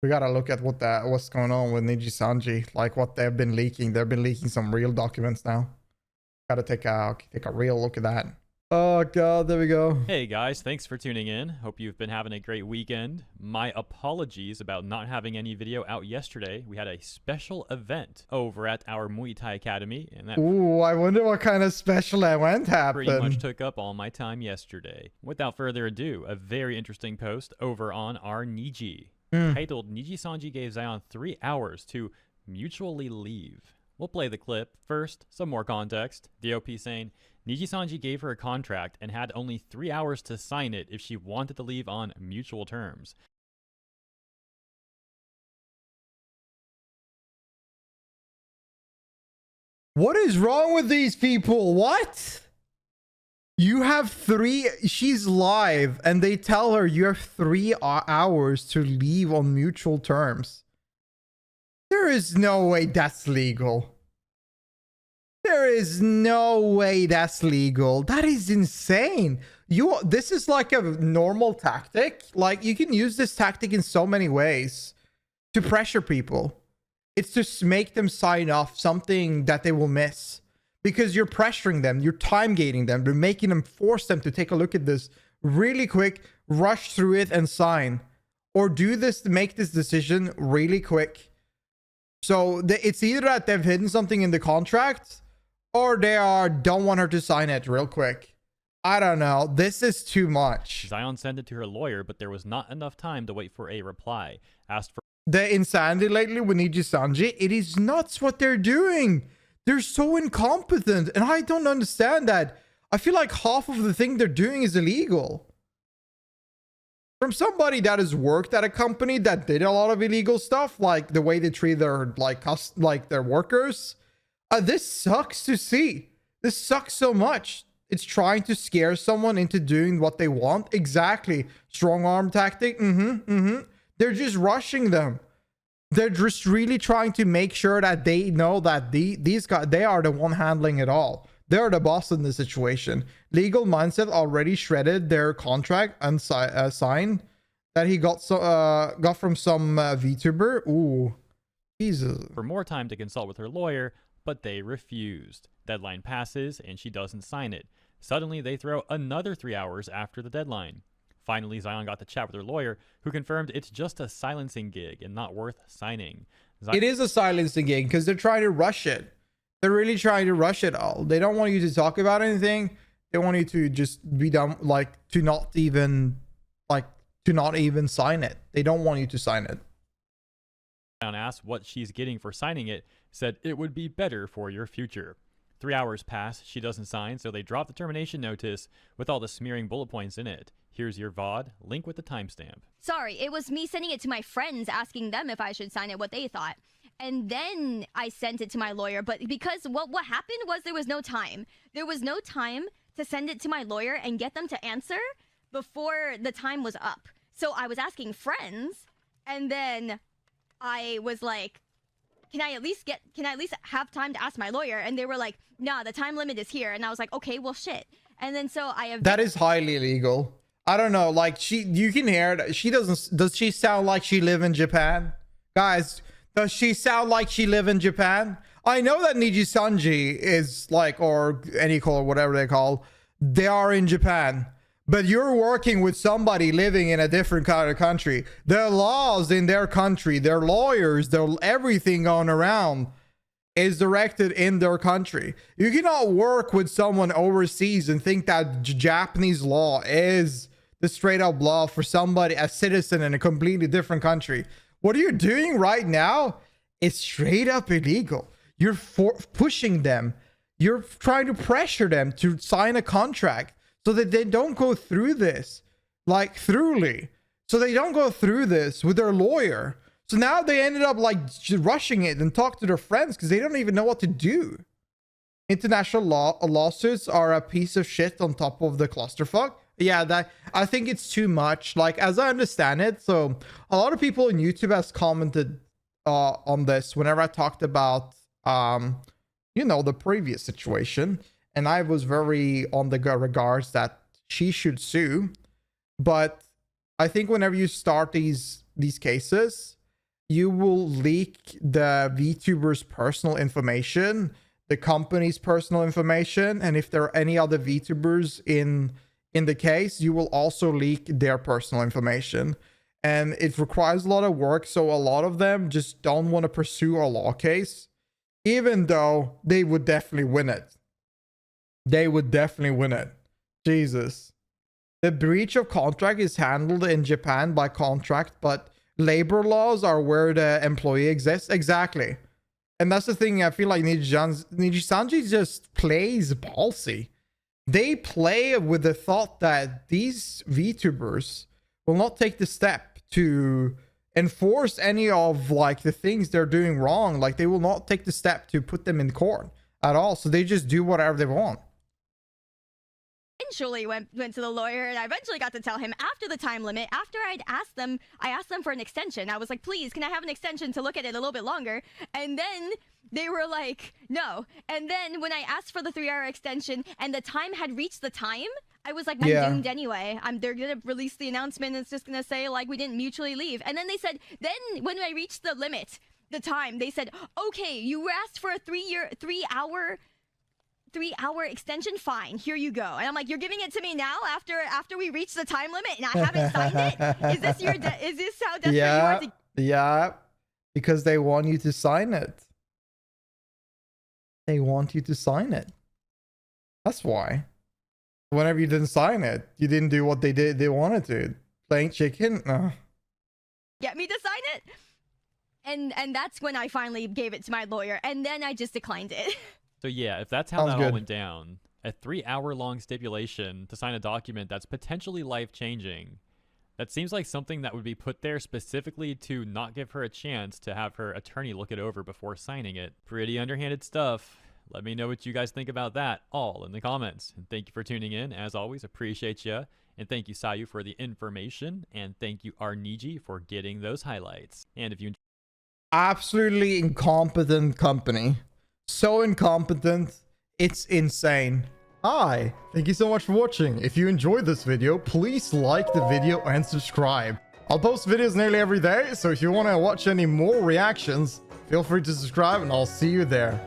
We gotta look at what's going on with Nijisanji, like what they've been leaking. They've been leaking some real documents now. Gotta take a real look at that. Oh god, there we go. Hey guys, thanks for tuning in. Hope you've been having a great weekend. My apologies about not having any video out yesterday. We had a special event over at our Muay Thai Academy, and that Ooh, I wonder what kind of special event happened. pretty much took up all my time yesterday. Without further ado, a very interesting post over on our Niji, titled Nijisanji gave Zion 3 hours to mutually leave. We'll play the clip. First, some more context. The OP saying, Nijisanji gave her a contract and had only 3 hours to sign it if she wanted to leave on mutual terms. What is wrong with these people? What? You have she's live and they tell her you have 3 hours to leave on mutual terms. There is no way that's legal. There is no way that's legal. That is insane. This is like a normal tactic. Like, you can use this tactic in so many ways to pressure people. It's to make them sign off something that they will miss. Because you're pressuring them, you're time gating them, you're making them, force them to take a look at this really quick, rush through it and sign. Or do this to make this decision really quick. So it's either that they've hidden something in the contract, or they don't want her to sign it real quick. I don't know. This is too much. Zion sent it to her lawyer, but there was not enough time to wait for a reply. Asked for the insanity lately with Nijisanji, it is nuts what they're doing. They're so incompetent, and I don't understand that. I feel like half of the thing they're doing is illegal. From somebody that has worked at a company that did a lot of illegal stuff, like the way they treat their their workers, this sucks to see. This sucks so much. It's trying to scare someone into doing what they want. Exactly. Strong arm tactic. They're just rushing them. They're just really trying to make sure that they know that these guys, they are the one handling it all. They're the boss in the situation. Legal Mindset already shredded their contract and signed that he got from some VTuber. Ooh, Jesus. For more time to consult with her lawyer, but they refused. Deadline passes and she doesn't sign it. Suddenly, they throw another 3 hours after the deadline. Finally, Zion got to chat with her lawyer, who confirmed it's just a silencing gig and not worth signing. It is a silencing gig because they're trying to rush it. They're really trying to rush it all. They don't want you to talk about anything. They want you to just be done, to not even sign it. They don't want you to sign it. Zion asked what she's getting for signing it, said it would be better for your future. 3 hours pass, she doesn't sign, so they drop the termination notice with all the smearing bullet points in it. Here's your VOD, link with the timestamp. Sorry, it was me sending it to my friends, asking them if I should sign it, what they thought. And then I sent it to my lawyer, but because what happened was there was no time. There was no time to send it to my lawyer and get them to answer before the time was up. So I was asking friends, and then I was like, can I at least have time to ask my lawyer? And they were like, nah, the time limit is here. And I was like, okay, well, shit. And then so I have... That is highly illegal. I don't know. Like, you can hear it. She doesn't... Does she sound like she live in Japan? Guys, does she sound like she live in Japan? I know that Nijisanji is or Eniko or whatever they call, they are in Japan. But you're working with somebody living in a different kind of country. Their laws in their country, their lawyers, their everything going around is directed in their country. You cannot work with someone overseas and think that Japanese law is the straight up law for somebody, a citizen in a completely different country. What are you doing right now is straight up illegal. You're pushing them. You're trying to pressure them to sign a contract so that they don't go through this, thoroughly. So they don't go through this with their lawyer. So now they ended up rushing it and talk to their friends because they don't even know what to do. International lawsuits are a piece of shit on top of the clusterfuck. Yeah, I think it's too much. As I understand it, so a lot of people on YouTube has commented on this whenever I talked about the previous situation. And I was very on the regards that she should sue. But I think whenever you start these cases, you will leak the VTuber's personal information, the company's personal information, and if there are any other VTubers in the case, you will also leak their personal information. And it requires a lot of work, so a lot of them just don't want to pursue a law case, even though they would definitely win it. They would definitely win it. Jesus. The breach of contract is handled in Japan by contract, but labor laws are where the employee exists. Exactly. And that's the thing. I feel like Nijisanji just plays ballsy. They play with the thought that these VTubers will not take the step to enforce any of like the things they're doing wrong. Like they will not take the step to put them in court at all. So they just do whatever they want. Eventually went to the lawyer, and I eventually got to tell him after the time limit, after I asked them for an extension. I was like, please, can I have an extension to look at it a little bit longer? And then they were like, no. And then when I asked for the 3-hour extension and the time had reached the time, I was like, I'm doomed anyway. They're going to release the announcement and it's just going to say like we didn't mutually leave. And then they said, then when I reached the limit, the time, they said, okay, you asked for a 3-hour extension, fine, here you go. And I'm like, you're giving it to me now after we reach the time limit and I haven't signed it? Is this how desperate you are to... Yeah, because they want you to sign it. They want you to sign it. That's why. Whenever you didn't sign it, you didn't do what they wanted to. Playing chicken? Get me to sign it? And that's when I finally gave it to my lawyer, and then I just declined it. So yeah, if that's how that all went down, a 3-hour-long stipulation to sign a document that's potentially life-changing, that seems like something that would be put there specifically to not give her a chance to have her attorney look it over before signing it. Pretty underhanded stuff. Let me know what you guys think about that all in the comments. And thank you for tuning in. As always, appreciate you. And thank you, Sayu, for the information. And thank you, Niji, for getting those highlights. And if you... Absolutely incompetent company. So incompetent, it's insane. Hi, thank you so much for watching. If you enjoyed this video, please like the video and subscribe. I'll post videos nearly every day, so if you want to watch any more reactions, feel free to subscribe and I'll see you there.